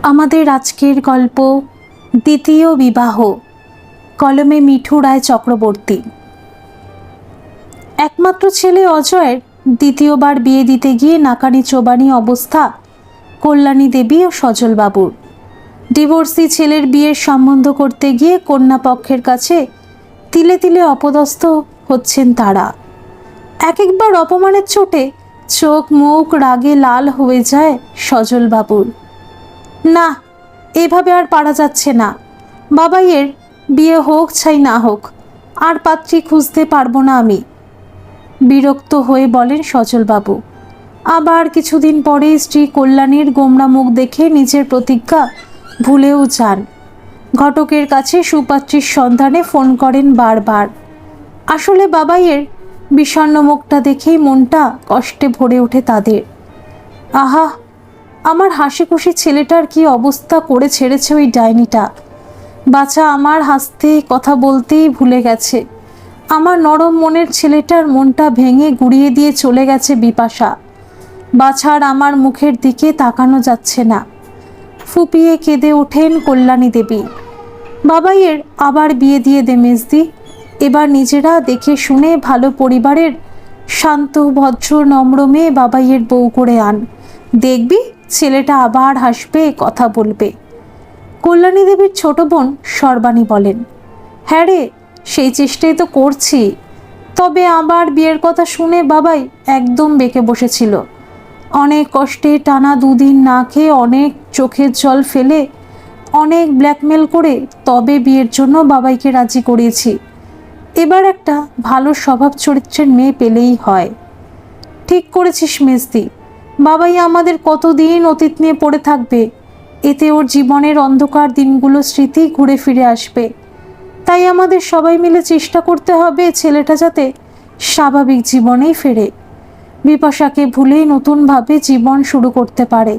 আমাদের আজকের গল্প দ্বিতীয় বিবাহ, কলমে মিঠু রায় চক্রবর্তী। একমাত্র ছেলে অজয়ের দ্বিতীয়বার বিয়ে দিতে গিয়ে নাকানি চোবানি অবস্থা কল্যাণী দেবী ও সজলবাবুর। ডিভোর্সি ছেলের বিয়ের সম্বন্ধ করতে গিয়ে কন্যা পক্ষের কাছে তিলে তিলে অপদস্থ হচ্ছেন তারা। এক একবার অপমানের চোটে চোখ মুখ রাগে লাল হয়ে যায় সজলবাবুর। না, এভাবে আর পারা যাচ্ছে না। বাবাইয়ের বিয়ে হোক চাই না হোক, আর পাত্রী খুঁজতে পারবো না আমি, বিরক্ত হয়ে বলেন সজলবাবু। আবার কিছুদিন পরে স্ত্রী কল্যাণীর গোমরা মুখ দেখে নিজের প্রতিজ্ঞা ভুলেও যান। ঘটকের কাছে সুপাত্রীর সন্ধানে ফোন করেন বারবার। আসলে বাবাইয়ের বিষণ্ণ মুখটা দেখেই মনটা কষ্টে ভরে ওঠে তাদের। আহা, আমার হাসি খুশি ছেলেটার কি অবস্থা করে ছেড়েছে ওই ডাইনিটা। বাছা আমার হাসতে কথা বলতেই ভুলে গেছে। আমার নরম মনের ছেলেটার মনটা ভেঙে গুড়িয়ে দিয়ে চলে গেছে বিপাশা। বাছার আমার মুখের দিকে তাকানো যাচ্ছে না। ফুপিয়ে কেঁদে ওঠেন কল্যাণী দেবী। বাবাইয়ের আবার বিয়ে দিয়ে দে মেজদি, এবার নিজেরা দেখে শুনে ভালো পরিবারের শান্ত ভদ্র নম্র মেয়ে বাবাইয়ের বউ করে আন, দেখবি ছেলেটা আবার হাসবে, কথা বলবে। কল্যাণী দেবীর ছোট বোন সর্বাণী বলেন, হ্যাঁ রে, সেই চেষ্টাই তো করছি। তবে আবার বিয়ের কথা শুনে বাবাই একদম বেঁকে বসেছিল। অনেক কষ্টে টানা দুদিন না খেয়ে, অনেক চোখের জল ফেলে, অনেক ব্ল্যাকমেল করে তবে বিয়ের জন্য বাবাইকে রাজি করিয়েছি। এবার একটা ভালো স্বভাব চরিত্রের মেয়ে পেলেই হয়। ঠিক করেছিস মেজদি, বাবাই আমাদের কতদিন অতীত নিয়ে পড়ে থাকবে। এতে ওর জীবনের অন্ধকার দিনগুলো স্মৃতি ঘুরে ফিরে আসবে। তাই আমাদের সবাই মিলে চেষ্টা করতে হবে ছেলেটা যাতে স্বাভাবিক জীবনেই ফেরে, বিপাশাকে ভুলেই নতুনভাবে জীবন শুরু করতে পারে।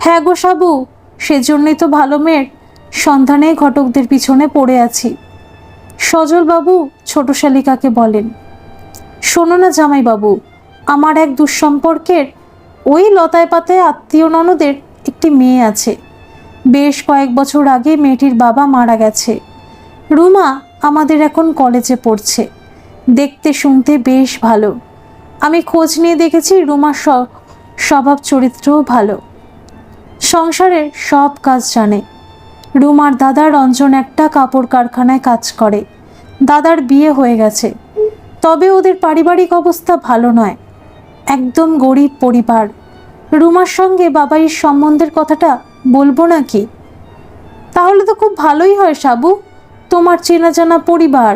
হ্যাঁ গো সাবু, সেজন্যই তো ভালো মেয়ের সন্ধানে ঘটকদের পিছনে পড়ে আছি। সজলবাবু ছোট শালিকাকে বলেন, শোনো না জামাইবাবু, আমার এক দুঃসম্পর্কের ওই লতায় পাতায় আত্মীয় ননদের একটি মেয়ে আছে। বেশ কয়েক বছর আগে মেয়েটির বাবা মারা গেছে। রুমা আমাদের এখন কলেজে পড়ছে। দেখতে শুনতে বেশ ভালো। আমি খোঁজ নিয়ে দেখেছি রুমার স্বভাব চরিত্রও ভালো, সংসারের সব কাজ জানে। রুমার দাদা রঞ্জন একটা কাপড় কারখানায় কাজ করে। দাদার বিয়ে হয়ে গেছে, তবে ওদের পারিবারিক অবস্থা ভালো নয়, একদম গরিব পরিবার। রুমার সঙ্গে বাবাইয়ের সম্বন্ধের কথাটা বলবো নাকি? তাহলে তো খুব ভালোই হয় সাবু, তোমার চেনা জানা পরিবার।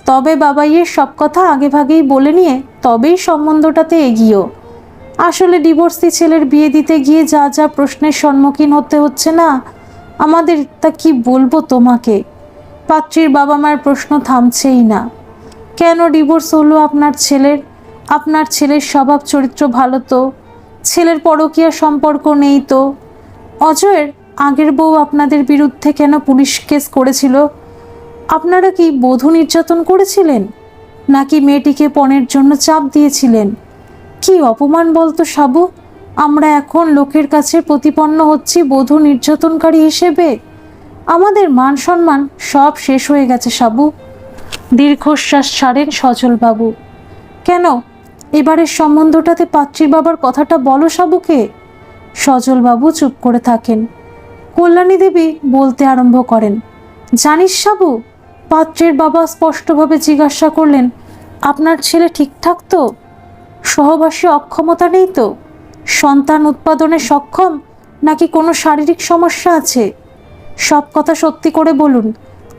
তবে বাবাইয়ের সব কথা আগে ভাগেই বলে নিয়ে তবেই সম্বন্ধটাতে এগিয়েও। আসলে ডিভোর্সি ছেলের বিয়ে দিতে গিয়ে যা যা প্রশ্নের সম্মুখীন হতে হচ্ছে না আমাদের, তা কি বলবো তোমাকে। পাত্রীর বাবা মায়ের প্রশ্ন থামছেই না। কেন ডিভোর্স হলো আপনার ছেলের? আপনার ছেলের স্বভাব চরিত্র ভালো তো, ছেলের পরকীয়া সম্পর্ক নেই তো। অজয়ের আগের বউ আপনাদের বিরুদ্ধে কেন পুলিশ কেস করেছিল? আপনারা কি বধূ নির্যাতন করেছিলেন, নাকি মেয়েটিকে পণের জন্য চাপ দিয়েছিলেন? কি অপমান বলতো সাবু, আমরা এখন লোকের কাছে প্রতিপন্ন হচ্ছি বধূ নির্যাতনকারী হিসেবে। আমাদের মান সম্মান সব শেষ হয়ে গেছে সাবু। দীর্ঘশ্বাস ছাড়েন সজলবাবু। কেন, এবারের সম্বন্ধটাতে পাত্রীর বাবার কথাটা বলো সাবুকে। সজলবাবু চুপ করে থাকেন। কল্যাণী দেবী বলতে আরম্ভ করেন, জানিস সাবু, পাত্রের বাবা স্পষ্টভাবে জিজ্ঞাসা করলেন, আপনার ছেলে ঠিকঠাক তো? সহবাসী অক্ষমতা নেই তো? সন্তান উৎপাদনে সক্ষম, নাকি কোনো শারীরিক সমস্যা আছে? সব কথা সত্যি করে বলুন,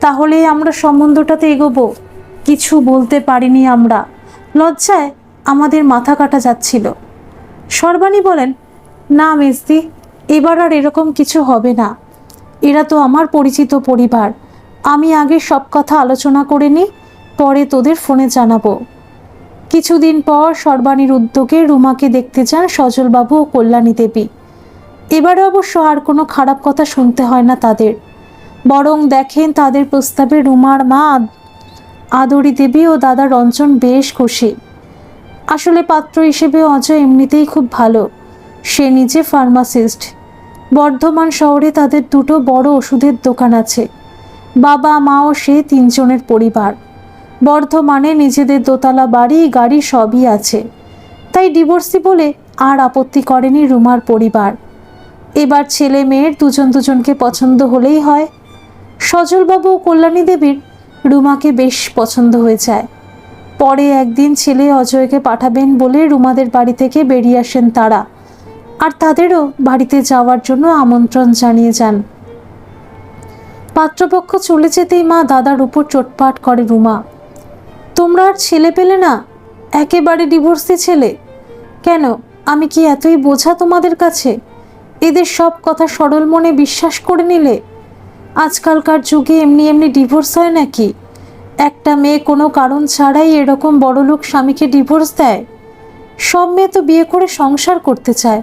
তাহলেই আমরা সম্বন্ধটাতে এগোবো। কিছু বলতে পারিনি আমরা, লজ্জায় আমাদের মাথা কাটা যাচ্ছিল। সর্বাণী বলেন, না মেজদি, এবার আর এরকম কিছু হবে না। এরা তো আমার পরিচিত পরিবার। আমি আগে সব কথা আলোচনা করে নিই, পরে তোদের ফোনে জানাবো। কিছুদিন পর সর্বাণীর উদ্যোগে রুমাকে দেখতে যান সজলবাবু ও কল্যাণী দেবী। এবারে অবশ্য আর কোনো খারাপ কথা শুনতে হয় না তাদের, বরং দেখেন তাদের প্রস্তাবে রুমার মা আদরি দেবী ও দাদা রঞ্জন বেশ খুশি। আসলে পাত্র হিসেবে অজয় এমনিতেই খুব ভালো। সে নিজে ফার্মাসিস্ট, বর্ধমান শহরে তাদের দুটো বড় ওষুধের দোকান আছে। বাবা মা ও সে তিনজনের পরিবার। বর্ধমানে নিজেদের দোতলা বাড়ি গাড়ি সবই আছে, তাই ডিভোর্সি বলে আর আপত্তি করেনি রুমার পরিবার। এবার ছেলে মেয়ের দুজন দুজনকে পছন্দ হলেই হয়। সজলবাবু ও কল্যাণী দেবীর রুমাকে বেশ পছন্দ হয়ে যায়। পরে একদিন ছেলে অজয়কে পাঠাবেন বলে রুমাদের বাড়ি থেকে বেরিয়ে আসেন তারা, আর তাদেরও বাড়িতে যাওয়ার জন্য আমন্ত্রণ জানিয়ে যান। পাত্রপক্ষ চলে যেতেই মা দাদার উপর চোটপাট করে রুমা। তোমরা আর ছেলে পেলে না, একেবারে ডিভোর্সি ছেলে। কেন, আমি কি এতই বোঝা তোমাদের কাছে? এদের সব কথা সরল মনে বিশ্বাস করে নিলে? আজকালকার যুগে এমনি এমনি ডিভোর্স হয় নাকি? একটা মেয়ে কোনো কারণ ছাড়াই এরকম বড়লোক স্বামীকে ডিভোর্স দেয়? সব মেয়ে তো বিয়ে করে সংসার করতে চায়,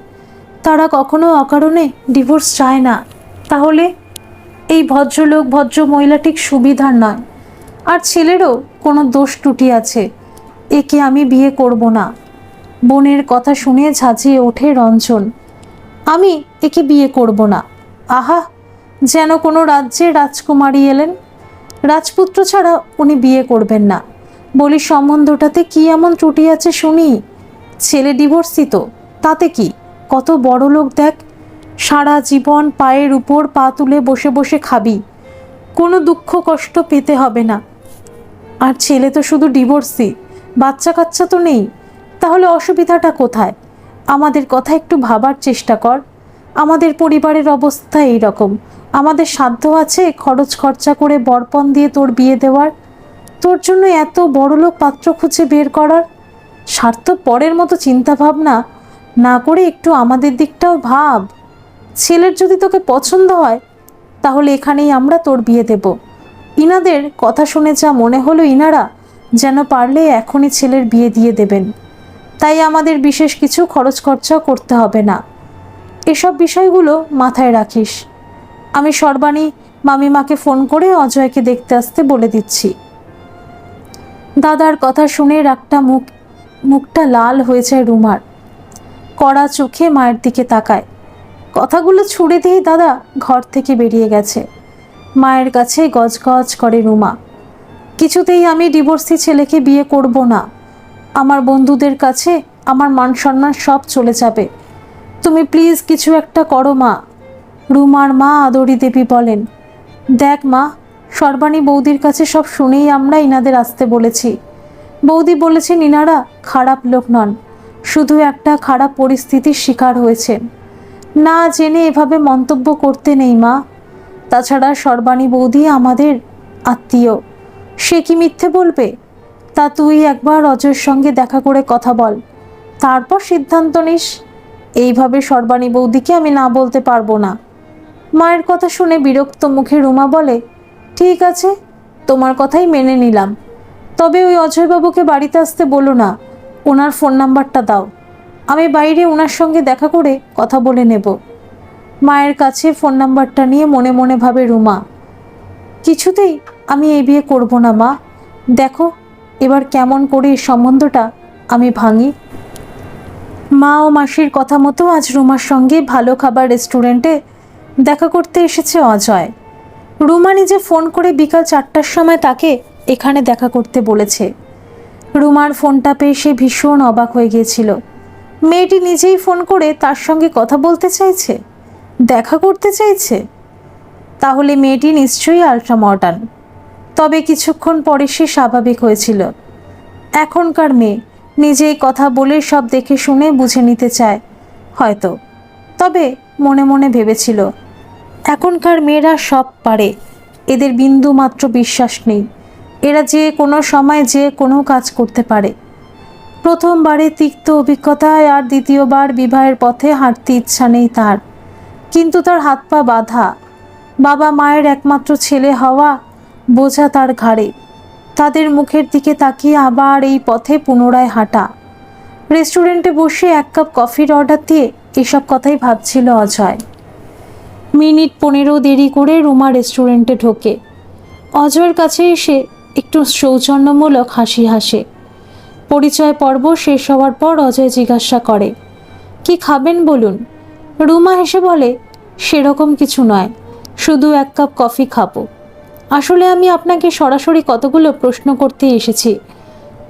তারা কখনো অকারণে ডিভোর্স চায় না। তাহলে এই ভদ্রলোক ভদ্র মহিলা ঠিক সুবিধার নয়। আর ছেলেরও কোনো দোষ ত্রুটি আছে, একে আমি বিয়ে করব না। বোনের কথা শুনে ঝাঁঝিয়ে ওঠে রঞ্জন। আমি একে বিয়ে করব না। আহা, যেন কোনো রাজ্যে রাজকুমারী এলেন। রাজপুত্র ছাড়া উনি বিয়ে করবেন না। বলি, সম্বন্ধটাতে কি এমন ত্রুটি আছে শুনি? ছেলে ডিভোর্সি তো, তাতে কি? কত বড় লোক দেখ, সারা জীবন পায়ের উপর পা তুলে বসে বসে খাবি, কোনো দুঃখ কষ্ট পেতে হবে না। আর ছেলে তো শুধু ডিভোর্সি, বাচ্চা কাচ্চা তো নেই। তাহলে অসুবিধাটা কোথায়? আমাদের কথা একটু ভাবার চেষ্টা কর। আমাদের পরিবারের অবস্থা এই রকম, আমাদের সাধ্য আছে খরচ খরচা করে বরপণ দিয়ে তোর বিয়ে দেওয়ার? তোর জন্য এত বড়লোক পাত্র খুঁজে বের করার? স্বার্থপরের মতো চিন্তা ভাবনা না করে একটু আমাদের দিকটাও ভাব। ছেলের যদি তোকে পছন্দ হয় তাহলে এখানেই আমরা তোর বিয়ে দেব। ইনাদের কথা শুনে যা মনে হলো ইনারা যেন পারলে এখনই ছেলের বিয়ে দিয়ে দেবেন। তাই আমাদের বিশেষ কিছু খরচ খরচা করতে হবে না। এসব বিষয়গুলো মাথায় রাখিস। আমি সর্বাণী মামিমাকে ফোন করে অজয়কে দেখতে আসতে বলে দিচ্ছি। দাদার কথা শুনে রাগটা মুখটা লাল হয়ে যায় রুমার। কড়া চোখে মায়ের দিকে তাকায়। কথাগুলো ছুড়ে দিয়ে দাদা ঘর থেকে বেরিয়ে গেছে। মায়ের কাছে গজগজ করে রুমা। কিছুতেই আমি ডিভোর্সি ছেলেকে বিয়ে করব না। আমার বন্ধুদের কাছে আমার মান সম্মান সব চলে যাবে। তুমি প্লিজ কিছু একটা করো মা। রুমার মা আদরি দেবী বলেন, দেখ মা, সর্বাণী বৌদির কাছে সব শুনেই আমরা ইনাদের আসতে বলেছি। বৌদি বলেছেন ইনারা খারাপ লোক নন, শুধু একটা খারাপ পরিস্থিতির শিকার হয়েছেন। না জেনে এভাবে মন্তব্য করতে নেই মা। তাছাড়া সর্বাণী বৌদি আমাদের আত্মীয়, সে কি মিথ্যে বলবে? তা তুই একবার অজয়ের সঙ্গে দেখা করে কথা বল, তারপর সিদ্ধান্ত নিস। এইভাবে সর্বাণী বৌদিকে আমি না বলতে পারবো না। মায়ের কথা শুনে বিরক্ত মুখে রুমা বলে, ঠিক আছে, তোমার কথাই মেনে নিলাম। তবে ওই অজয়বাবুকে বাড়িতে আসতে বলো না, ওনার ফোন নাম্বারটা দাও, আমি বাইরে ওনার সঙ্গে দেখা করে কথা বলে নেব। মায়ের কাছে ফোন নাম্বারটা নিয়ে মনে মনে ভাবে রুমা, কিছুতেই আমি এই বিয়ে করব না মা। দেখো এবার কেমন করে এই সম্বন্ধটা আমি ভাঙি। মা ও মাসির কথা মতো আজ রুমার সঙ্গে ভালো খাবার রেস্টুরেন্টে দেখা করতে এসেছে অজয়। রুমা নিজে ফোন করে বিকাল 4টার সময় তাকে এখানে দেখা করতে বলেছে। রুমার ফোনটা পেয়ে সে ভীষণ অবাক হয়ে গিয়েছিল। মেয়েটি নিজেই ফোন করে তার সঙ্গে কথা বলতে চাইছে, দেখা করতে চাইছে। তাহলে মেয়েটি নিশ্চয়ই আল্ট্রা মডার্ন। তবে কিছুক্ষণ পরে সে স্বাভাবিক হয়েছিল। এখনকার মেয়ে নিজেই কথা বলে সব দেখে শুনে বুঝে নিতে চায় হয়তো। তবে মনে মনে ভেবেছিল, এখনকার মেয়েরা সব পারে, এদের বিন্দু মাত্র বিশ্বাস নেই। এরা যে কোনো সময় যে কোনো কাজ করতে পারে। প্রথমবারে তিক্ত অভিজ্ঞতায় আর দ্বিতীয়বার বিবাহের পথে হাঁটতে ইচ্ছা নেই তার, কিন্তু তার হাত পা বাঁধা। বাবা মায়ের একমাত্র ছেলে হওয়া বোঝা তার ঘাড়ে। তাদের মুখের দিকে তাকিয়ে আবার এই পথে পুনরায় হাঁটা। রেস্টুরেন্টে বসে 1 কাপ কফির অর্ডার দিয়ে এসব কথাই ভাবছিল অজয়। মিনিট 15 দেরি করে রুমা রেস্টুরেন্টে ঢোকে। অজয়ের কাছে এসে একটু সৌজন্যমূলক হাসি হাসে। পরিচয় পর্ব শেষ হওয়ার পর অজয় জিজ্ঞাসা করে, কি খাবেন বলুন? রুমা হেসে বলে, সেরকম কিছু নয়, শুধু এক কাপ কফি খাবো। আসলে আমি আপনাকে সরাসরি কতগুলো প্রশ্ন করতে এসেছি,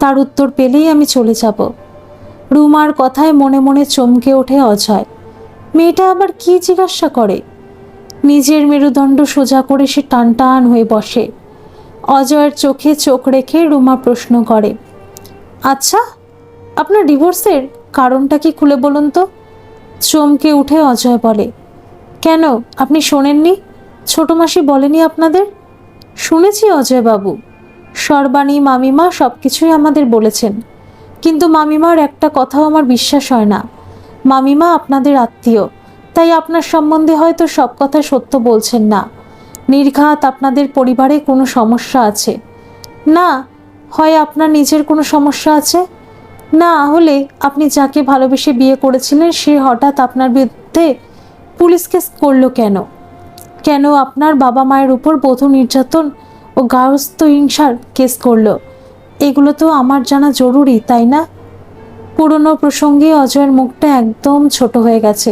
তার উত্তর পেলেই আমি চলে যাব। রুমার কথায় মনে মনে চমকে ওঠে অজয়। মেয়েটা আবার কি জিজ্ঞাসা করে? নিজের মেরুদণ্ড সোজা করে সে টান টান হয়ে বসে। অজয়ের চোখে চোখ রেখে রুমা প্রশ্ন করে, আচ্ছা, আপনার ডিভোর্সের কারণটা কি খুলে বলুন তো? চমকে উঠে অজয় বলে, কেন, আপনি শোনেননি? ছোট মাসি বলেনি আপনাদের? শুনেছি অজয়বাবু, সর্বাণী মামিমা সব কিছুই আমাদের বলেছেন, কিন্তু মামিমার একটা কথাও আমার বিশ্বাস হয় না। মামিমা আপনাদের আত্মীয়, তাই আপনার সম্বন্ধে হয়তো সব কথা সত্য বলছেন না। নির্ঘাত আপনাদের পরিবারে কোনো সমস্যা আছে, না হয় আপনার নিজের কোনো সমস্যা আছে, না হলে আপনি যাকে ভালোবেসে বিয়ে করেছিলেন সে হঠাৎ আপনার বিরুদ্ধে পুলিশ কেস করলো কেন? কেন আপনার বাবা মায়ের উপর বধূ নির্যাতন ও গার্হস্থ্য হিংসার কেস করলো? এগুলো তো আমার জানা জরুরি, তাই না? পুরনো প্রসঙ্গে অজয়ের মুখটা একদম ছোট হয়ে গেছে।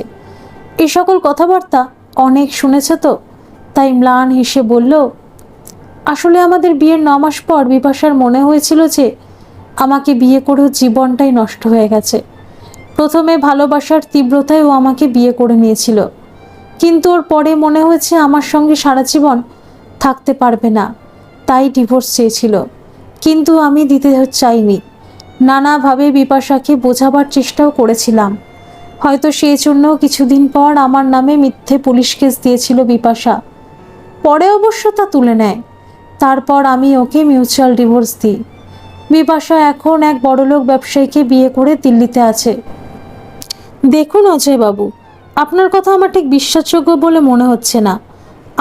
এই সকল কথাবার্তা অনেক শুনেছে তো, তাই ম্লান হেসে বলল, আসলে আমাদের বিয়ের 9 মাস পর বিপাশার মনে হয়েছিল যে আমাকে বিয়ে করেও জীবনটাই নষ্ট হয়ে গেছে। প্রথমে ভালোবাসার তীব্রতায় ও আমাকে বিয়ে করে নিয়েছিল, কিন্তু ওর পরে মনে হয়েছে আমার সঙ্গে সারা জীবন থাকতে পারবে না, তাই ডিভোর্স চেয়েছিল। কিন্তু আমি দিতে চাইনি। নানাভাবে বিপাশাকে বোঝাবার চেষ্টাও করেছিলাম। হয়তো সেই জন্য কিছুদিন পর আমার নামে মিথ্যে পুলিশ কেস দিয়েছিল বিপাশা। পরে অবশ্য তা তুলে নেয়। তারপর আমি ওকে মিউচুয়াল ডিভোর্স দিই। বিপাশা এখন এক বড়লোক ব্যবসায়ীকে বিয়ে করে দিল্লিতে আছে। দেখুন অজয়বাবু, আপনার কথা আমার ঠিক বিশ্বাসযোগ্য বলে মনে হচ্ছে না।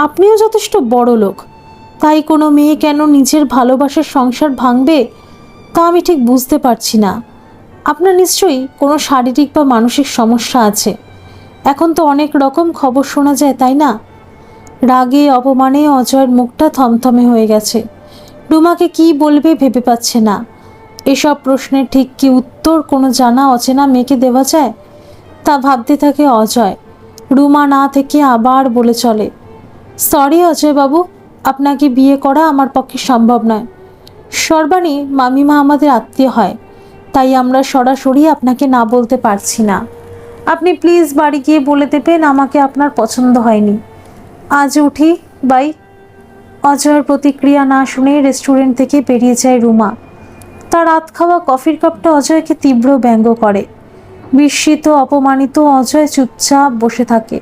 আপনিও যথেষ্ট বড় লোক, তাই কোনো মেয়ে কেন নিজের ভালোবাসার সংসার ভাঙবে তা আমি ঠিক বুঝতে পারছি না। আপনার নিশ্চয়ই কোনো শারীরিক বা মানসিক সমস্যা আছে। এখন তো অনেক রকম খবর শোনা যায়, তাই না? রাগে অপমানে অজয়ের মুখটা থমথমে হয়ে গেছে। রুমাকে কি বলবে ভেবে পাচ্ছে না। এসব প্রশ্নের ঠিক কি উত্তর কোনো জানা অচেনা মেয়েকে দেওয়া যায় তা ভাবতে থাকে অজয়। রুমা না থেকে আবার বলে চলে, সরি অজয়বাবু, আপনাকে বিয়ে করা আমার পক্ষে সম্ভব নয়। সর্বাণী মামিমা আমাদের আত্মীয় হয়, তাই আমরা সরাসরি আপনাকে না বলতে পারছি না। আপনি প্লিজ বাড়ি গিয়ে বলে দেবেন আমাকে আপনার পছন্দ হয়নি। আজ উঠি, বাই। অজয়ের প্রতিক্রিয়া না শুনে রেস্টুরেন্ট থেকে বেরিয়ে যায় রুমা। তার রাত খাওয়া কফির কাপটা অজয়কে তীব্র ব্যঙ্গ করে। বিস্মিত অপমানিত অজয় চুপচাপ বসে থাকে।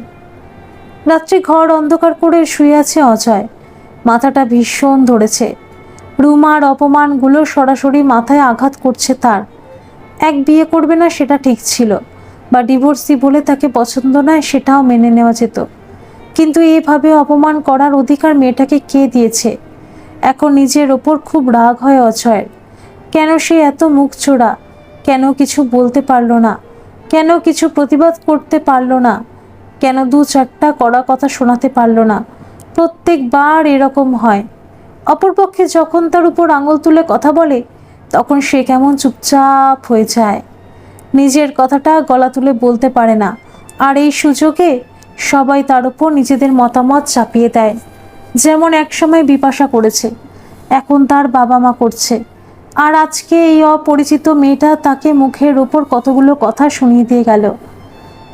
রাত্রে ঘর অন্ধকার করে শুয়ে আছে অজয়। মাথাটা ভীষণ ধরেছে। রুমার অপমানগুলো সরাসরি মাথায় আঘাত করছে তার। এক, বিয়ে করবে না সেটা ঠিক ছিল, বা ডিভোর্সি বলে তাকে পছন্দ নয় সেটাও মেনে নেওয়া যেত, কিন্তু এভাবে অপমান করার অধিকার মেয়েটাকে কে দিয়েছে? এখন নিজের ওপর খুব রাগ হয় অজয়ের। কেন সে এত মুখ চোরা? কেন কিছু বলতে পারল না? কেন কিছু প্রতিবাদ করতে পারল না? কেন 2-4টা কড়া কথা শোনাতে পারল না? প্রত্যেকবার এরকম হয়। অপরপক্ষে যখন তার উপর আঙুল তুলে কথা বলে তখন সে কেমন চুপচাপ হয়ে যায়, নিজের কথাটা গলা তুলে বলতে পারে না। আর এই সুযোগে সবাই তার উপর নিজেদের মতামত চাপিয়ে দেয়, যেমন একসময় বিপাশা করেছে, এখন তার বাবা মা করছে। আর আজকে এই অপরিচিত মেয়েটা তাকে মুখের ওপর কতগুলো কথা শুনিয়ে দিয়ে গেল,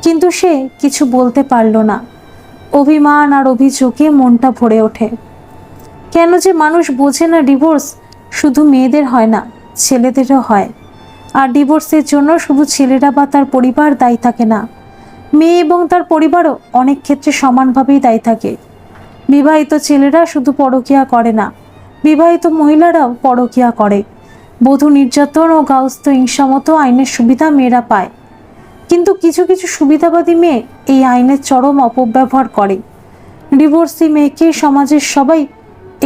কিন্তু সে কিছু বলতে পারল না। অভিমান আর অভিযোগে মনটা ভরে ওঠে। কেন যে মানুষ বোঝে না ডিভোর্স শুধু মেয়েদের হয় না, ছেলেদেরও হয়। আর ডিভোর্সের জন্য শুধু ছেলেরা বা তার পরিবার দায়ী থাকে না, মেয়ে এবং তার পরিবারও অনেক ক্ষেত্রে সমানভাবেই দায়ী থাকে। বিবাহিত ছেলেরা শুধু পরকীয়া করে না, বিবাহিত মহিলারাও পরকীয়া করে। বধূ নির্যাতন ও গার্হস্থ্য হিংসা মতো আইনের সুবিধা মেয়েরা পায়, কিন্তু কিছু কিছু সুবিধাবাদী মেয়ে এই আইনের চরম অপব্যবহার করে। ডিভোর্সি মেয়েকে সমাজের সবাই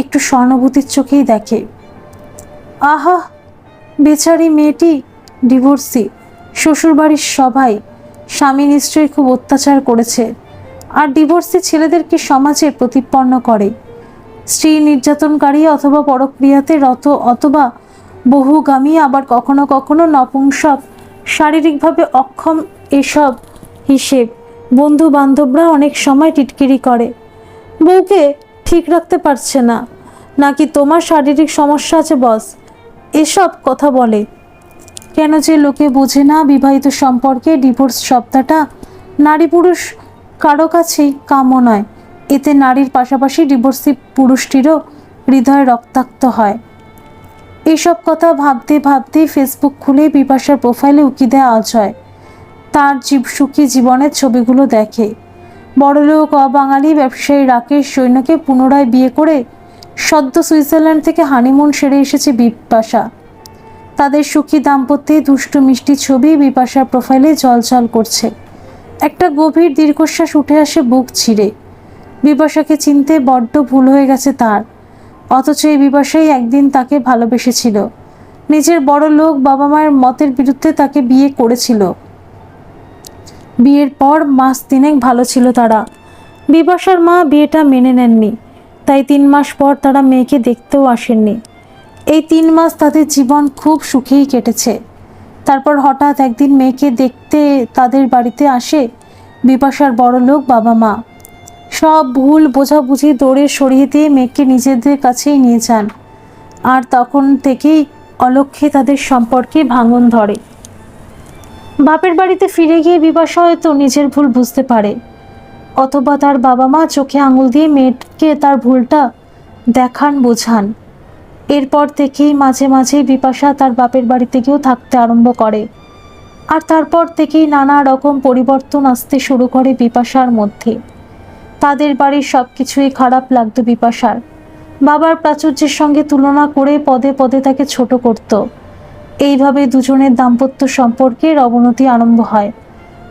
একটু সহানুভূতির চোখেই দেখে। আহা, বেচারি মেয়েটি ডিভোর্সি, শ্বশুরবাড়ির সবাই, স্বামী নিশ্চয়ই খুব অত্যাচার করেছে। আর ডিভোর্সি ছেলেদেরকে সমাজে প্রতিপন্ন করে। স্ত্রী নির্যাতনকারী অথবা পরক্রিয়াতে রত অথবা বহুগামী, আবার কখনো কখনো নপুংসক, শারীরিকভাবে অক্ষম, এসব হিসেব বন্ধু বান্ধবরা অনেক সময় টিটকিরি করে, বউকে ঠিক রাখতে পারছে না, নাকি তোমার শারীরিক সমস্যা আছে বস, এসব কথা বলে। কেন যে লোকে বোঝে না বিবাহিত সম্পর্কে ডিভোর্স শব্দটা নারী পুরুষ কারো কাছেই কাম্য নয়। এতে নারীর পাশাপাশি ডিভোর্সি পুরুষটিরও হৃদয় রক্তাক্ত হয়। এইসব কথা ভাবতে ভাবতে ফেসবুক খুলে বিপাশার প্রোফাইলে উকি দেয় অজয়। তার সুখী জীবনের ছবিগুলো দেখে। বড়লোক অবাঙালি ব্যবসায়ী রাকেশ সৈন্যকে পুনরায় বিয়ে করে সদ্য সুইজারল্যান্ড থেকে হানিমুন সেরে এসেছে বিপাশা। তাদের সুখী দাম্পত্যে দুষ্টু মিষ্টি ছবি বিপাশার প্রোফাইলে ঝলঝল করছে। একটা গভীর দীর্ঘশ্বাস উঠে আসে বুক ছিঁড়ে। বিপাশাকে চিনতে বড্ড ভুল হয়ে গেছে তার। অথচ এই বিপাশাই একদিন তাকে ভালোবেসেছিল, নিজের বড় লোক বাবা মায়ের মতের বিরুদ্ধে তাকে বিয়ে করেছিল। বিয়ের পর মাস 3 ভালো ছিল তারা। বিপাশার মা বিয়েটা মেনে নেননি, তাই 3 মাস পর তারা মেয়েকে দেখতেও আসেননি। এই 3 মাস তাদের জীবন খুব সুখেই কেটেছে। তারপর হঠাৎ একদিন মেয়েকে দেখতে তাদের বাড়িতে আসে বিপাশার বড় লোক বাবা মা। সব ভুল বোঝাবুঝি দৌড়ে সরিয়ে দিয়ে মেয়েকে নিজেদের কাছেই নিয়ে যান। আর তখন থেকেই অলক্ষ্যে তাদের সম্পর্কে ভাঙন ধরে। বাপের বাড়িতে ফিরে গিয়ে বিপাশা হয়তো নিজের ভুল বুঝতে পারে, অথবা তার বাবা মা চোখে আঙুল দিয়ে মেয়েকে তার ভুলটা দেখান বোঝান। এরপর থেকেই মাঝে মাঝে বিপাশা তার বাপের বাড়িতে গিয়েও থাকতে আরম্ভ করে। আর তারপর থেকেই নানা রকম পরিবর্তন আসতে শুরু করে বিপাশার মধ্যে। তাদের বাড়ির সব কিছুই খারাপ লাগতো বিপাশার। বাবার প্রাচুর্যের সঙ্গে তুলনা করে পদে পদে তাকে ছোট করত। এইভাবে দুজনের দাম্পত্য সম্পর্কের অবনতি আরম্ভ হয়।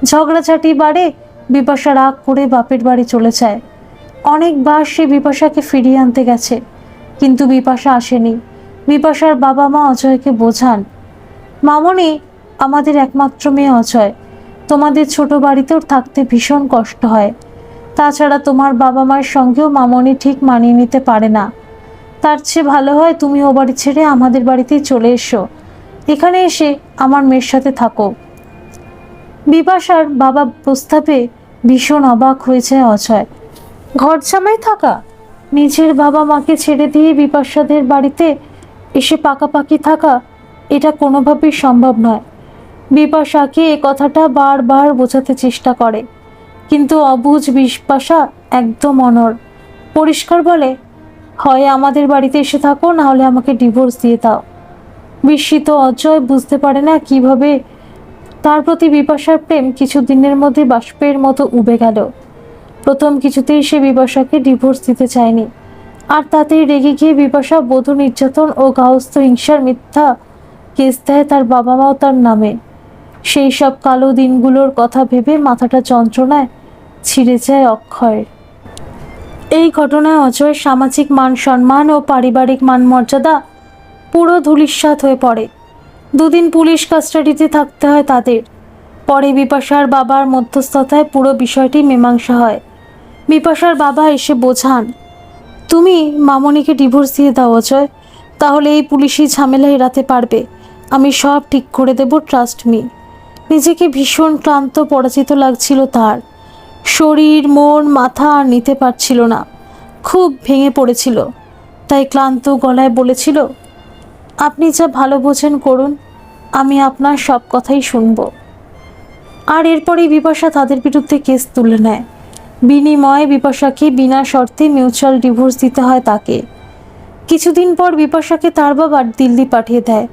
ঝগড়াঝাটি বাড়ে, বিপাশা রাগ করে বাপের বাড়ি চলে যায়। অনেকবার সে বিপাশাকে ফিরিয়ে আনতে গেছে, কিন্তু বিপাশা আসেনি। বিপাশার বাবা মা অজয়কে বোঝান, মামনি, আমাদের একমাত্র মেয়ে অজয়, তোমাদের ছোট বাড়িতেও থাকতে ভীষণ কষ্ট হয়। তাছাড়া তোমার বাবা মায়ের সঙ্গেও মামনি ঠিক মানিয়ে নিতে পারে না। তার চেয়ে ভালো হয় তুমি ও বাড়ি ছেড়ে আমাদের বাড়িতেই চলে এসো, এখানে এসে আমার মেয়ের সাথে থাকো। বিপাশার বাবা প্রস্তাবে ভীষণ অবাক হয়ে যায় অজয়। ঘর জামাই থাকা, নিজের বাবা মাকে ছেড়ে দিয়ে বিপাশাদের বাড়িতে এসে পাকাপাকি থাকা, এটা কোনোভাবেই সম্ভব নয়। বিপাশাকে এ কথাটা বারবার বোঝাতে চেষ্টা করে, কিন্তু অবুঝ বিপাশা একদম অনড়। পরিষ্কার বলে, হয় আমাদের বাড়িতে এসে থাকো, না হলে আমাকে ডিভোর্স দিয়ে দাও। বিস্মিত অজয় বুঝতে পারে না কিভাবে তার প্রতি বিপাশার প্রেম কিছুদিনের মধ্যে বাষ্পের মতো উবে গেল। প্রথম কিছুতেই সে বিপাশাকে ডিভোর্স দিতে চায়নি, আর তাতেই রেগে গিয়ে বিপাশা বধূ নির্যাতন ও গার্হস্থ্য হিংসার মিথ্যা কেস দেয় তার বাবা মাও তার নামে। সেই সব কালো দিনগুলোর কথা ভেবে মাথাটা যন্ত্রণায় ছিঁড়ে যায় অক্ষয়ের। এই ঘটনায় অজয়ের সামাজিক মান সম্মান ও পারিবারিক মান মর্যাদা পুরো ধূলিসাৎ হয়ে পড়ে। 2 দিন পুলিশ কাস্টাডিতে থাকতে হয় তাদের। পরে বিপাশার বাবার মধ্যস্থতায় পুরো বিষয়টি মীমাংসা হয়। বিপাশার বাবা এসে বোঝান, তুমি মামনিকে ডিভোর্স দিয়ে দাও অজয়, তাহলে এই পুলিশি ঝামেলা এড়াতে পারবে। আমি সব ঠিক করে দেব, ট্রাস্ট মি। নিজেকে ভীষণ ক্লান্ত পরাজিত লাগছিল তার। শরীর মন মাথা আর নিতে পারছিল না, খুব ভেঙে পড়েছিল। তাই ক্লান্ত গলায় বলেছিল, আপনি যা ভালো বোঝেন করুন, আমি আপনার সব কথাই শুনব। আর এরপরেই বিপাশা তাদের বিরুদ্ধে কেস তুলে নেয়। বিনিময়ে বিপাশাকে বিনা শর্তে মিউচুয়াল ডিভোর্স দিতে হয় তাকে। কিছুদিন পর বিপাশাকে তার বাবা দিল্লি পাঠিয়ে দেয়।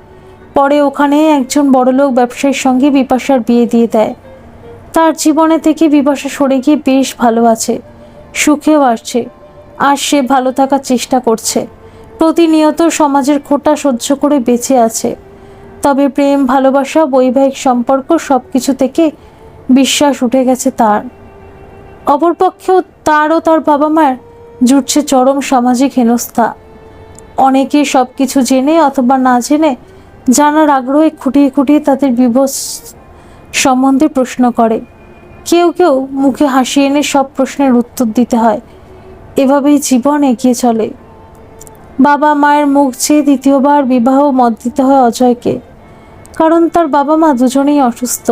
পরে ওখানে একজন বড়লোক ব্যবসায়ীর সঙ্গে বিপাশার বিয়ে দিয়ে দেয়। তার জীবনে থেকে বিপাশা সরে গিয়ে বেশ ভালো আছে, সুখেও আসছে। আর সে ভালো থাকার চেষ্টা করছে, প্রতিনিয়ত সমাজের খোঁটা সহ্য করে বেঁচে আছে। তবে প্রেম, ভালোবাসা, বৈবাহিক সম্পর্ক সব কিছু থেকে বিশ্বাস উঠে গেছে তার। অপরপক্ষেও তার ও তার বাবা মায়ের জুটছে চরম সামাজিক হেনস্থা। অনেকে সব কিছু জেনে অথবা না জেনে জানার আগ্রহে খুঁটিয়ে খুঁটিয়ে তাদের বিবাহ সম্বন্ধে প্রশ্ন করে। কেউ কেউ মুখে হাসি এনে সব প্রশ্নের উত্তর দিতে হয়। এভাবেই জীবন এগিয়ে চলে। বাবা মায়ের মুখ চেয়ে দ্বিতীয়বার বিবাহ মত দিতে হয় অজয়কে, কারণ তার বাবা মা দুজনেই অসুস্থ।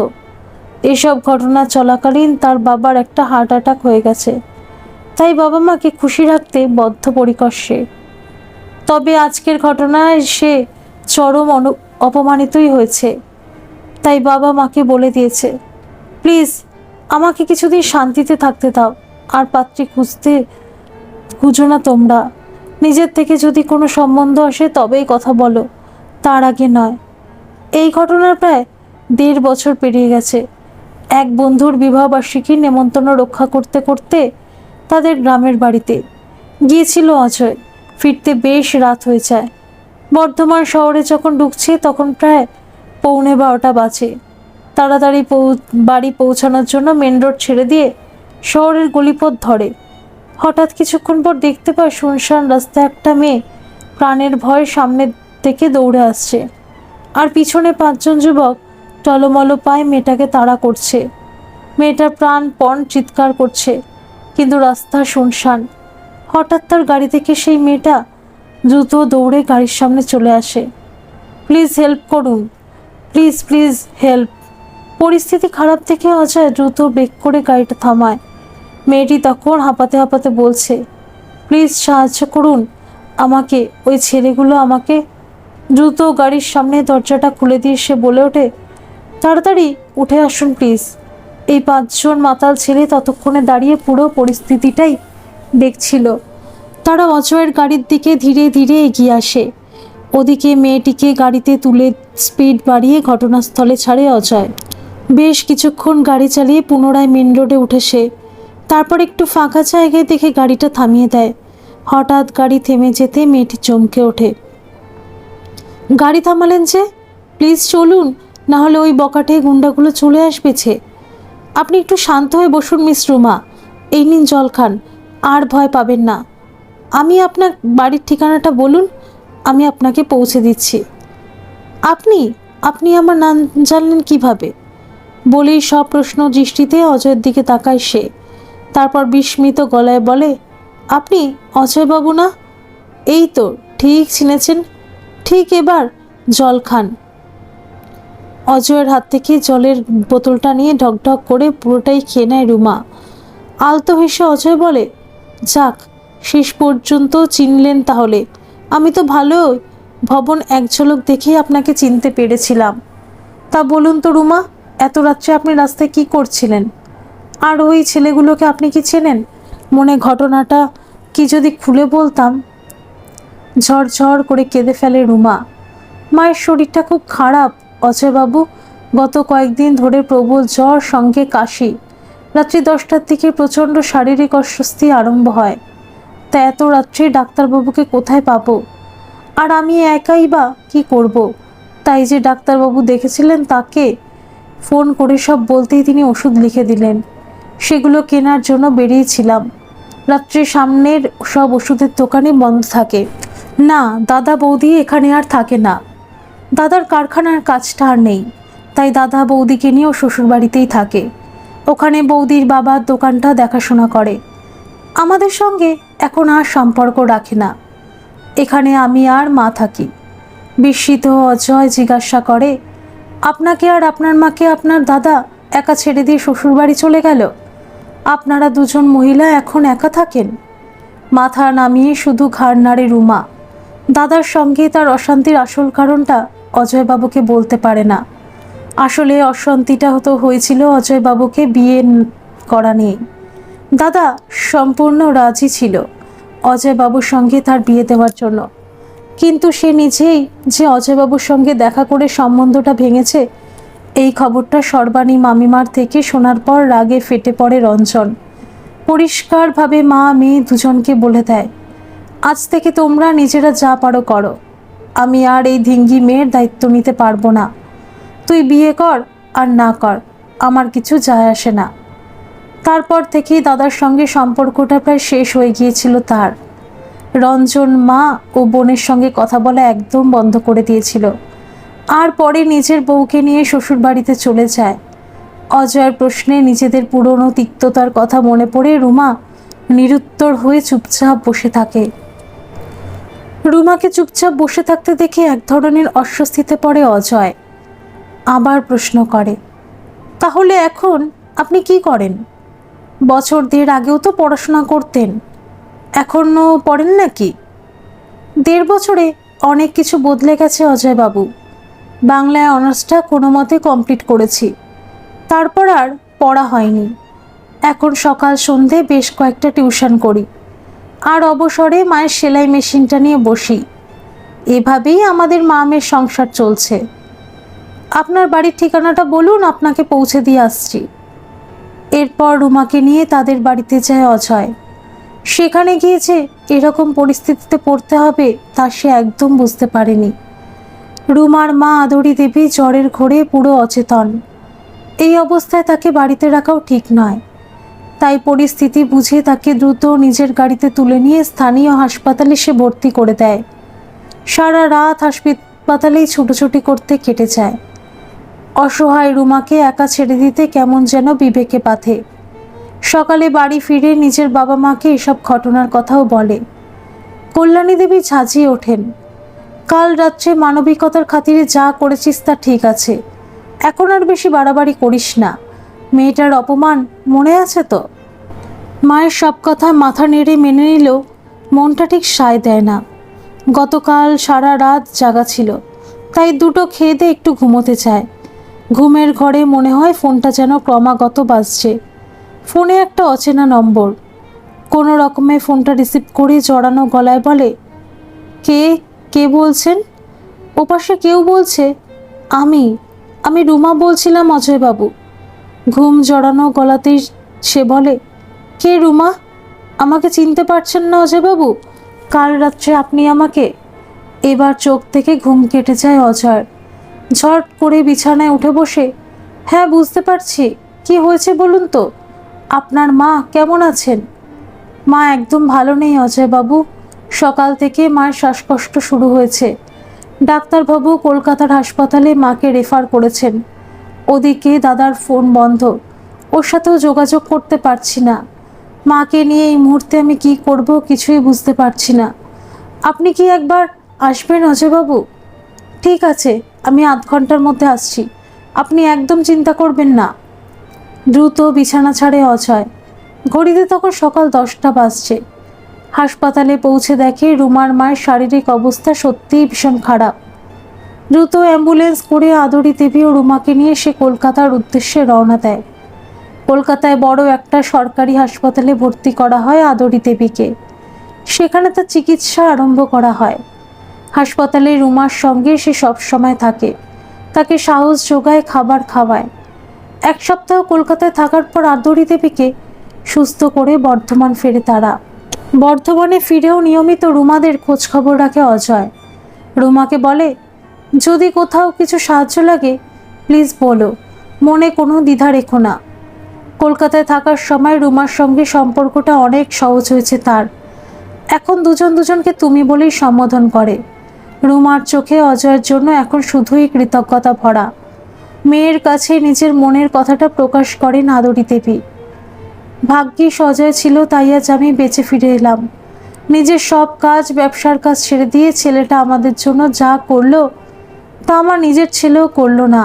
এসব ঘটনা চলাকালীন তার বাবার একটা হার্ট অ্যাটাক হয়ে গেছে, তাই বাবা মাকে খুশি রাখতে বদ্ধপরিকর সে। তবে আজকের ঘটনায় সে চরম অপমানিতই হয়েছে, তাই বাবা মাকে বলে দিয়েছে, প্লিজ আমাকে কিছুদিন শান্তিতে থাকতে দাও, আর পাত্রী খুঁজো না তোমরা। নিজের থেকে যদি কোনো সম্বন্ধ আসে তবেই কথা বলো, তার আগে নয়। এই ঘটনার প্রায় 1.5 বছর পেরিয়ে গেছে। এক বন্ধুর বিবাহবার্ষিকীর নেমন্তন্ন রক্ষা করতে করতে তাদের গ্রামের বাড়িতে গিয়েছিল অজয়। ফিরতে বেশ রাত হয়ে যায়। বর্ধমান শহরে যখন ঢুকছে তখন প্রায় 11:45 বাজে। তাড়াতাড়ি বাড়ি পৌঁছানোর জন্য মেন রোড ছেড়ে দিয়ে শহরের গলিপথ ধরে। হঠাৎ কিছুক্ষণ পর দেখতে পায় শুনশান রাস্তায় একটা মেয়ে প্রাণের ভয়ে সামনের থেকে দৌড়ে আসছে, আর পিছনে 5 জন যুবক টলমল পায়ে মেয়েটাকে তাড়া করছে। মেয়েটা প্রাণপণ চিৎকার করছে, কিন্তু রাস্তা শুনশান। হঠাৎ তার গাড়ি থেকে সেই মেয়েটা দ্রুত দৌড়ে গাড়ির সামনে চলে আসে। প্লিজ হেল্প করুন, প্লিজ প্লিজ হেল্প। পরিস্থিতি খারাপ থেকে অজয় দ্রুত ব্রেক করে গাড়িটা থামায়। মেয়েটি তখন হাঁপাতে হাঁপাতে বলছে, প্লিজ সাহায্য করুন আমাকে, ওই ছেলেগুলো আমাকে। দ্রুত গাড়ির সামনে দরজাটা খুলে দিয়ে সে বলে ওঠে, তাড়াতাড়ি উঠে আসুন প্লিজ। এই 5 জন মাতাল ছেলে ততক্ষণে দাঁড়িয়ে পুরো পরিস্থিতিটাই দেখছিল। তারা অজয়ের গাড়ির দিকে ধীরে ধীরে এগিয়ে আসে। ওদিকে মেয়েটিকে গাড়িতে তুলে স্পিড বাড়িয়ে ঘটনাস্থলে ছাড়ে অজয়। বেশ কিছুক্ষণ গাড়ি চালিয়ে পুনরায় মেন রোডে উঠে সে। তারপর একটু ফাঁকা জায়গায় দেখে গাড়িটা থামিয়ে দেয়। হঠাৎ গাড়ি থেমে যেতে মেয়েটি চমকে ওঠে। গাড়ি থামালেন যে? প্লিজ চলুন, না হলে ওই বকাটে গুন্ডাগুলো চলে আসবেছে। আপনি একটু শান্ত হয়ে বসুন মিস রুমা, এই নিন জল খান, আর ভয় পাবেন না। আমি আপনার বাড়ির ঠিকানাটা বলুন, আমি আপনাকে পৌঁছে দিচ্ছি। আপনি আপনি আমার নাম জানলেন কিভাবে? বলেই সব প্রশ্ন দৃষ্টিতে অজয়ের দিকে তাকায় সে। তারপর বিস্মিত গলায় বলে, আপনি অজয়বাবু না? এই তো ঠিক চিনেছেন। ঠিক, এবার জল খান। অজয়ের হাত থেকে জলের বোতলটা নিয়ে ঢকঢক করে পুরোটাই খেয়ে নেয় রুমা। আলতো হেসে অজয় বলে, যাক, শেষ পর্যন্ত চিনলেন তাহলে। আমি তো ভালো ভবন এক ঝলক দেখেই আপনাকে চিনতে পেরেছিলাম। তা বলুন তো রুমা, এত রাত্রে আপনি রাস্তায় কি করছিলেন? আর ওই ছেলেগুলোকে আপনি কি চেনেন? মনে ঘটনাটা কি যদি খুলে বলতাম। ঝরঝর করে কেঁদে ফেলে রুমা। মায়ের শরীরটা খুব খারাপ অজয়বাবু, গত কয়েকদিন ধরে প্রবল জ্বর, সঙ্গে কাশি। রাত্রি 10টার দিকে প্রচণ্ড শারীরিক অস্বস্তি আরম্ভ হয়। তা এত রাত্রে ডাক্তারবাবুকে কোথায় পাবো? আর আমি একাই বা কি করব? তাই যে ডাক্তারবাবু দেখেছিলেন তাকে ফোন করে সব বলতেই তিনি ওষুধ লিখে দিলেন। সেগুলো কেনার জন্য বেরিয়েছিলাম। রাত্রে সামনের সব ওষুধের দোকানে বন্ধ থাকে। না, দাদা বৌদি এখানে আর থাকে না। দাদার কারখানার কাজটা আর নেই, তাই দাদা বৌদিকে নিয়েও শ্বশুরবাড়িতেই থাকে। ওখানে বৌদির বাবার দোকানটা দেখাশোনা করে। আমাদের সঙ্গে এখন আর সম্পর্ক রাখে না। এখানে আমি আর মা থাকি। বিস্মিত অজয় জিজ্ঞাসা করে, আপনাকে আর আপনার মাকে আপনার দাদা একা ছেড়ে দিয়ে শ্বশুরবাড়ি চলে গেল? আপনারা দুজন মহিলা এখন একা থাকেন? মাথা নামিয়ে শুধু ঘাড় নাড়ে রুমা। দাদার সঙ্গে তার অশান্তির আসল কারণটা অজয়বাবুকে বলতে পারে না। আসলে অশান্তিটা হয়েছিল অজয়বাবুকে বিয়ে করা নিয়ে। দাদা সম্পূর্ণ রাজি ছিল অজয়বাবুর সঙ্গে তার বিয়ে দেওয়ার জন্য, কিন্তু সে নিজেই যে অজয়বাবুর সঙ্গে দেখা করে সম্বন্ধটা ভেঙেছে, এই খবরটা সর্বাণী মামিমার থেকে শোনার পর রাগে ফেটে পড়ে রঞ্জন। পরিষ্কারভাবে মা মেয়ে দুজনকে বলে দেয়, আজ থেকে তোমরা নিজেরা যা পারো করো, আমি আর এই ধিঙ্গি মেয়ের দায়িত্ব নিতে পারবো না। তুই বিয়ে কর আর না কর, আমার কিছু যায় আসে না। তারপর থেকেই দাদার সঙ্গে সম্পর্কটা প্রায় শেষ হয়ে গিয়েছিল তার। রঞ্জন মা ও বোনের সঙ্গে কথা বলা একদম বন্ধ করে দিয়েছিল, আর পরে নিজের বউকে নিয়ে শ্বশুরবাড়িতে চলে যায়। অজয়ের প্রশ্নে নিজেদের পুরনো তিক্ততার কথা মনে পড়ে রুমা নিরুত্তর হয়ে চুপচাপ বসে থাকে। রুমাকে চুপচাপ বসে থাকতে দেখে এক ধরনের অস্বস্তিতে পড়ে অজয়। আবার প্রশ্ন করে, তাহলে এখন আপনি কি করেন? বছর দেড় আগেও তো পড়াশোনা করতেন, এখনও পড়েন নাকি? 1.5 বছরে অনেক কিছু বদলে গেছে অজয়বাবু। বাংলায় অনার্সটা কোনো মতে কমপ্লিট করেছি, তারপর আর পড়া হয়নি। এখন সকাল সন্ধে বেশ কয়েকটা টিউশন করি, আর অবসরে মায়ের সেলাই মেশিনটা নিয়ে বসি। এভাবেই আমাদের মা মেয়ের সংসার চলছে। আপনার বাড়ির ঠিকানাটা বলুন, আপনাকে পৌঁছে দিয়ে আসছি। এরপর রুমাকে নিয়ে তাদের বাড়িতে যায় অজয়। সেখানে গিয়েছে এরকম পরিস্থিতিতে পড়তে হবে তা সে একদম বুঝতে পারেনি। রুমার মা আদরি দেবী জ্বরের ঘোরে পুরো অচেতন। এই অবস্থায় তাকে বাড়িতে রাখাও ঠিক নয়, তাই পরিস্থিতি বুঝে তাকে দ্রুত নিজের গাড়িতে তুলে নিয়ে স্থানীয় হাসপাতালে সে ভর্তি করে দেয়। সারা রাত হাসপাতালেই ছুটোছুটি করতে কেটে যায়। অসহায় রুমাকে একা ছেড়ে দিতে কেমন যেন বিবেকে বাধে। সকালে বাড়ি ফিরে নিজের বাবা মাকে এসব ঘটনার কথাও বলে। কল্যাণী দেবী ঝাঁঝিয়ে ওঠেন। কাল রাত্রে মানবিকতার খাতিরে যা করেছিস তা ঠিক আছে, এখন আর বেশি বাড়াবাড়ি করিস না। মেয়েটার অপমান মনে আছে তো? মায়ের সব কথা মাথা নেড়ে মেনে নিলেও মনটা ঠিক সায় দেয় না। গতকাল সারা রাত জাগা ছিল, তাই দুটো খেয়ে দিয়ে একটু ঘুমোতে চায়। ঘুমের ঘরে মনে হয় ফোনটা যেন ক্রমাগত বাজছে। ফোনে একটা অচেনা নম্বর। কোনো রকমে ফোনটা রিসিভ করে জড়ানো গলায় বলে, কে কে বলছেন? ওপাশে কেউ বলছে, আমি আমি রুমা বলছিলাম অজয়বাবু। ঘুম জড়ানো গলাতেই সে বলে, কে রুমা? আমাকে চিনতে পারছেন না অজয়বাবু? কাল রাত্রে আপনি আমাকে। এবার চোখ থেকে ঘুম কেটে যায় অজয়ের। ঝট করে বিছানায় উঠে বসে, হ্যাঁ বুঝতে পারছি, কি হয়েছে বলুন তো? আপনার মা কেমন আছেন? মা একদম ভালো নেই অজয়বাবু। সকাল থেকে মায়ের শ্বাসকষ্ট শুরু হয়েছে। ডাক্তারবাবু কলকাতার হাসপাতালে মাকে রেফার করেছেন। ওদিকে দাদার ফোন বন্ধ, ওর সাথেও যোগাযোগ করতে পারছি না। মাকে নিয়ে এই মুহূর্তে আমি কি করব কিছুই বুঝতে পারছি না। আপনি কি একবার আসবেন অজয়বাবু? ঠিক আছে, আমি আধ ঘন্টার মধ্যে আসছি, আপনি একদম চিন্তা করবেন না। দ্রুত বিছানা ছাড়ে অজয়। ঘড়িতে তখন সকাল 10টা বাজছে। হাসপাতালে পৌঁছে দেখে রুমার মায়ের শারীরিক অবস্থা সত্যিই ভীষণ খারাপ। দ্রুত অ্যাম্বুলেন্স করে আদরি দেবী ও রুমাকে নিয়ে সে কলকাতার উদ্দেশ্যে রওনা দেয়। কলকাতায় বড় একটা সরকারি হাসপাতালে ভর্তি করা হয় আদরি দেবীকে। সেখানে তার চিকিৎসা আরম্ভ করা হয়। হাসপাতালে রুমার সঙ্গে সে সবসময় থাকে, তাকে সাহস যোগায়, খাবার খাওয়ায়। 1 সপ্তাহ কলকাতায় থাকার পর আদরি দেবীকে সুস্থ করে বর্ধমান ফেরে তারা। বর্ধমানে ফিরেও নিয়মিত রুমাদের খোঁজ খবর রাখে অজয়। রুমাকে বলে, যদি কোথাও কিছু সাহায্য লাগে প্লিজ বলো, মনে কোনো দ্বিধা রেখো না। কলকাতায় থাকার সময় রুমার সঙ্গে সম্পর্কটা অনেক সহজ হয়েছে তার। এখন দুজন দুজনকে তুমি বলেই সম্বোধন করে। রুমার চোখে অজয়ের জন্য এখন শুধুই কৃতজ্ঞতা ভরা। মেয়ের কাছে নিজের মনের কথাটা প্রকাশ করেন আদরি দেবী। ভাগ্যিস অজয় ছিল, তাই আজ আমি বেঁচে ফিরে এলাম। নিজের সব কাজ, ব্যবসার কাজ ছেড়ে দিয়ে ছেলেটা আমাদের জন্য যা করলো তা আমার নিজের ছেলেও করলো না।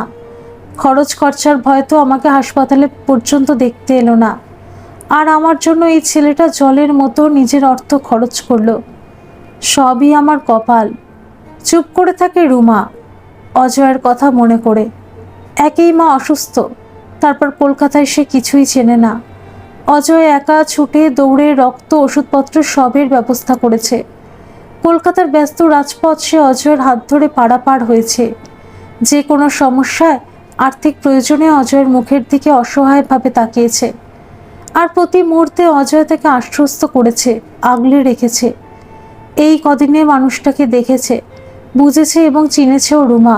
খরচ খরচার ভয় তো আমাকে হাসপাতালে পর্যন্ত দেখতে এলো না, আর আমার জন্য এই ছেলেটা জলের মতো নিজের অর্থ খরচ করলো। সবই আমার কপাল। চুপ করে থাকে রুমা অজয়ের কথা মনে করে। একেই মা অসুস্থ, তারপর কলকাতায় সে কিছুই চেনে না। অজয় একা ছুটে দৌড়ে রক্ত, ওষুধপত্র সবের ব্যবস্থা করেছে। কলকাতার ব্যস্ত রাজপথ সে অজয়ের হাত ধরে পারাপার হয়েছে। যে কোনো সমস্যায়, আর্থিক প্রয়োজনে অজয়ের মুখের দিকে অসহায়ভাবে তাকিয়েছে। আর প্রতি মুহূর্তে অজয় তাকে আশ্বস্ত করেছে, আগলে রেখেছে। এই কদিনে মানুষটাকে দেখেছে, বুঝেছে এবং চিনেছেও রুমা।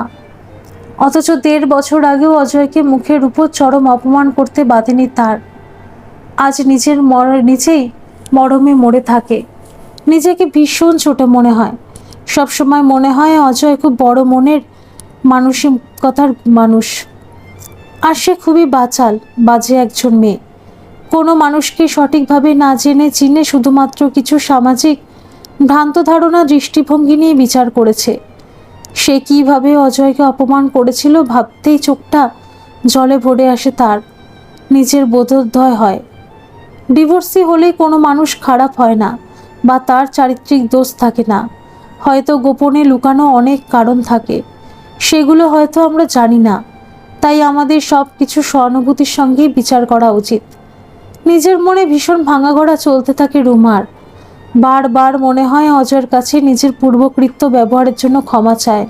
অথচ 1.5 বছর আগেও অজয়কে মুখের উপর চরম অপমান করতে বাধেনি তার। আজ নিজেই মরমে মরে থাকে। নিজেকে ভীষণ ছোট মনে হয়। সবসময় মনে হয় অজয় খুব বড় মনের মানসিকতার মানুষ, আর সে খুবই বাজে একজন মেয়ে। কোনো মানুষকে সঠিকভাবে না জেনে চিনে শুধুমাত্র কিছু সামাজিক ভ্রান্ত ধারণা, দৃষ্টিভঙ্গি নিয়ে বিচার করেছে। সে কিভাবে অজয়কে অপমান করেছিল ভাবতেই চোখটা জলে ভরে আসে তার, নিজের বোধোদয় হয়। ডিভোর্সি হলেই কোনো মানুষ খারাপ হয় না বা তার চারিত্রিক দোষ থাকে না, হয়তো গোপনে লুকানো অনেক কারণ থাকে, সেগুলো হয়তো আমরা জানি না। তাই আমাদের সব কিছু সহানুভূতির সঙ্গেই বিচার করা উচিত। নিজের মনে ভীষণ ভাঙাগড়া চলতে থাকে রুমার। বারবার মনে হয় অজয়ের কাছে নিজের পূর্বকৃত্য ব্যবহারের জন্য ক্ষমা চায়,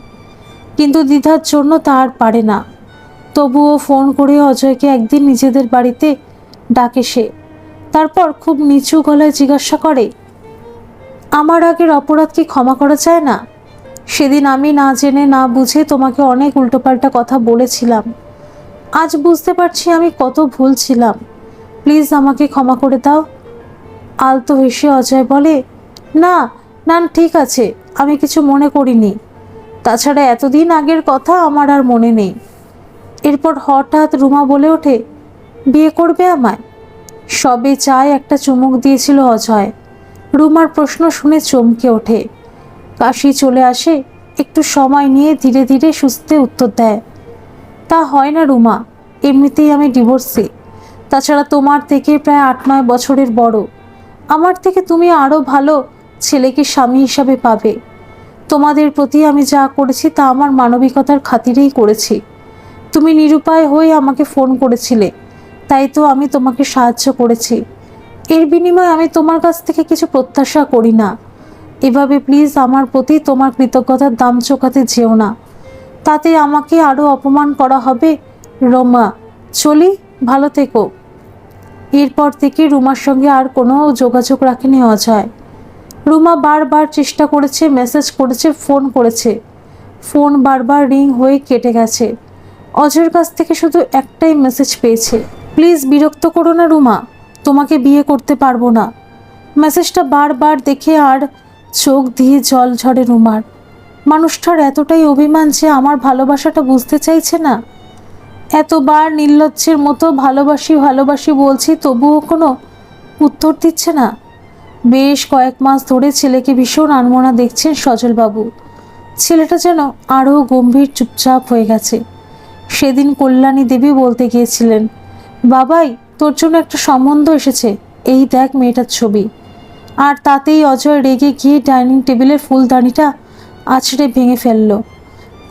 কিন্তু দ্বিধার জন্য তা আর পারে না। তবুও ফোন করে অজয়কে একদিন নিজেদের বাড়িতে ডাকে সে। তারপর খুব নিচু গলায় জিজ্ঞাসা করে, আমার আগের অপরাধ কি ক্ষমা করা যায় না? সেদিন আমি না জেনে না বুঝে তোমাকে অনেক উল্টোপাল্টা কথা বলেছিলাম। আজ বুঝতে পারছি আমি কত ভুল ছিলাম। প্লিজ আমাকে ক্ষমা করে দাও। আলতো হেসে অজয় বলে, না না, ঠিক আছে, আমি কিছু মনে করিনি। তাছাড়া এতদিন আগের কথা আমার আর মনে নেই। এরপর হঠাৎ রুমা বলে ওঠে, বিয়ে করবে আমায়? সবে চায় একটা চুমুক দিয়েছিল অজয়। রুমার প্রশ্ন শুনে চমকে ওঠে, কাশি চলে আসে, একটু সময় নিয়ে ধীরে ধীরে সুস্থে উত্তর দেয়, তা হয় না রুমা, এমনিতেই আমি ডিভোর্সি। তাছাড়া তোমার থেকে প্রায় 8-9 বছরের বড়। আমার থেকে তুমি আরও ভালো ছেলেকে স্বামী হিসাবে পাবে। তোমাদের প্রতি আমি যা করেছি তা আমার মানবিকতার খাতিরেই করেছি। তুমি নিরুপায় হয়ে আমাকে ফোন করেছিলে, তাই তো আমি তোমাকে সাহায্য করেছি। এর বিনিময়ে আমি তোমার কাছ থেকে কিছু প্রত্যাশা করি না। এভাবে প্লিজ আমার প্রতি তোমার কৃতজ্ঞতার দাম চোকাতে যেও না, তাতে আমাকে আরও অপমান করা হবে। রোমা, চলি, ভালো থেকো। এরপর থেকে রুমার সঙ্গে আর কোনো যোগাযোগ রাখেনি অজয়। রুমা বারবার চেষ্টা করেছে, মেসেজ করেছে, ফোন করেছে, ফোন বারবার রিং হয়ে কেটে গেছে। অজয়ের কাছ থেকে শুধু একটাই মেসেজ পেয়েছে, প্লিজ বিরক্ত করো না রুমা, তোমাকে বিয়ে করতে পারবো না। মেসেজটা বারবার দেখে আর চোখ দিয়ে জল ঝরে রুমার। মানুষটার এতটাই অভিমান যে আমার ভালোবাসাটা বুঝতে চাইছে না। এতবার নির্লজ্জের মতো ভালোবাসি ভালোবাসি বলছি, তবুও কোনো উত্তর দিচ্ছে না। বেশ কয়েক মাস ধরে ছেলেকে ভীষণ আনমনা দেখছেন সজলবাবু। ছেলেটা যেন আরও গম্ভীর চুপচাপ হয়ে গেছে। সেদিন কল্যাণী দেবী বলতে গিয়েছিলেন, বাবাই তোর জন্য একটা সম্বন্ধ এসেছে, এই দেখ মেয়েটার ছবি। আর তাতেই অজয় রেগে গিয়ে ডাইনিং টেবিলের ফুলদানিটা আছড়ে ভেঙে ফেলল।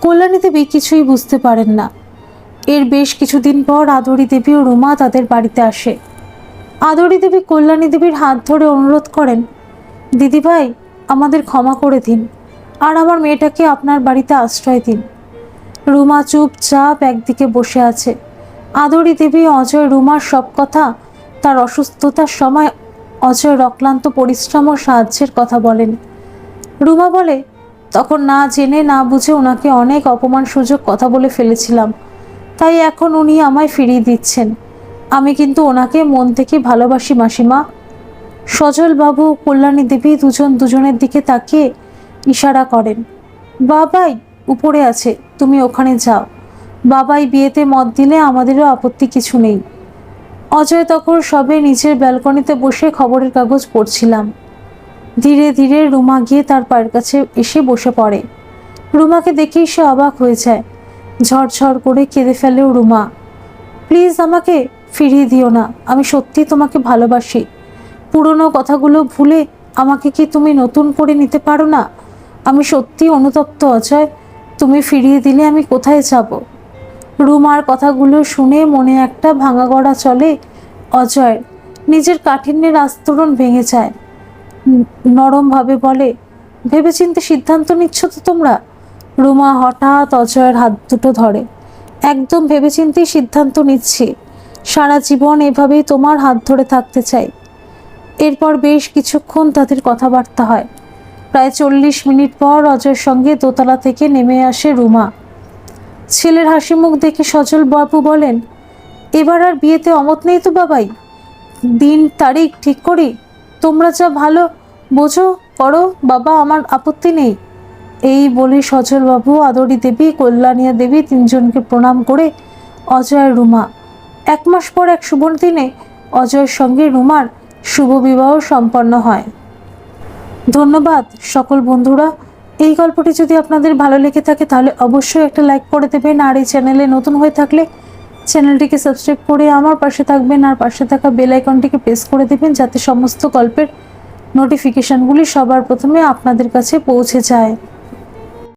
কল্যাণী দেবী কিছুই বুঝতে পারেন না। এর বেশ কিছুদিন পর আদরি দেবী ও রুমা তাদের বাড়িতে আসে। আদরি দেবী কল্যাণী দেবীর হাত ধরে অনুরোধ করেন, দিদিভাই আমাদের ক্ষমা করে দিন, আর আমার মেয়েটাকে আপনার বাড়িতে আশ্রয় দিন। রুমা চুপচাপ একদিকে বসে আছে। আদরি দেবী অজয় রুমার সব কথা, তার অসুস্থতার সময় অজয়ের অক্লান্ত পরিশ্রম ও সাহায্যের কথা বলেন। রুমা বলে, তখন না জেনে না বুঝে ওনাকে অনেক অপমান সুযোগ কথা বলে ফেলেছিলাম, তাই এখন উনি আমায় ফিরিয়ে দিচ্ছেন। আমি কিন্তু ওনাকে মন থেকে ভালোবাসি মাসিমা। সজলবাবু ও কল্যাণী দেবী দুজন দুজনের দিকে তাকিয়ে ইশারা করেন, বাবাই উপরে আছে, তুমি ওখানে যাও। বাবাই বিয়েতে মত দিলে আমাদেরও আপত্তি কিছু নেই। অজয় তখন সবে নিচের ব্যালকনিতে বসে খবরের কাগজ পড়ছিলাম। ধীরে ধীরে রুমা গিয়ে তার পায়ের কাছে এসে বসে পড়ে। রুমাকে দেখেই সে অবাক হয়ে যায়। ঝরঝর করে কেঁদে ফেলেও রুমা, প্লিজ আমাকে ফিরিয়ে দিও না, আমি সত্যি তোমাকে ভালোবাসি। পুরনো কথাগুলো ভুলে আমাকে কি তুমি নতুন করে নিতে পারো না? আমি সত্যি অনুতপ্ত অজয়, তুমি ফিরিয়ে দিলে আমি কোথায় যাব? রুমার কথাগুলো শুনে মনে একটা ভাঙাগড়া চলে অজয়ের। নিজের কাঠিন্যের আস্তরণ ভেঙে যায়। নরমভাবে বলে, ভেবেচিন্তে সিদ্ধান্ত নিচ্ছ তো তোমরা? রুমা হঠাৎ অজয়ের হাত দুটো ধরে, একদম ভেবেচিন্তেই সিদ্ধান্ত নিচ্ছি, সারা জীবন এভাবেই তোমার হাত ধরে থাকতে চাই। এরপর বেশ কিছুক্ষণ তাদের কথাবার্তা হয়। প্রায় 40 মিনিট পর অজয়ের সঙ্গে দোতলা থেকে নেমে আসে রুমা। ছেলের হাসি মুখ দেখে সজল বাবু বলেন, এবার আর বিয়েতে অমত নেই তো বাবাই? দিন তারিখ ঠিক করি, তোমরা যা ভালো বোঝো করো বাবা, আমার আপত্তি নেই। এই বলে সজলবাবু, আদরি দেবী, কল্যাণিয়া দেবী তিনজনকে প্রণাম করে অজয় রুমা 1 মাস পর এক শুভ দিনে অজয়ের সঙ্গে রুমার শুভ বিবাহ সম্পন্ন হয়। ধন্যবাদ সকল বন্ধুরা। এই গল্পটি যদি আপনাদের ভালো লেগে থাকে তাহলে অবশ্যই একটা লাইক করে দেবেন, আর এই চ্যানেলে নতুন হয়ে থাকলে চ্যানেলটিকে সাবস্ক্রাইব করে আমার পাশে থাকবেন আর পাশে থাকা বেল আইকনটিকে প্রেস করে দেবেন, যাতে সমস্ত গল্পের নোটিফিকেশনগুলি সবার প্রথমে আপনাদের কাছে পৌঁছে যায়।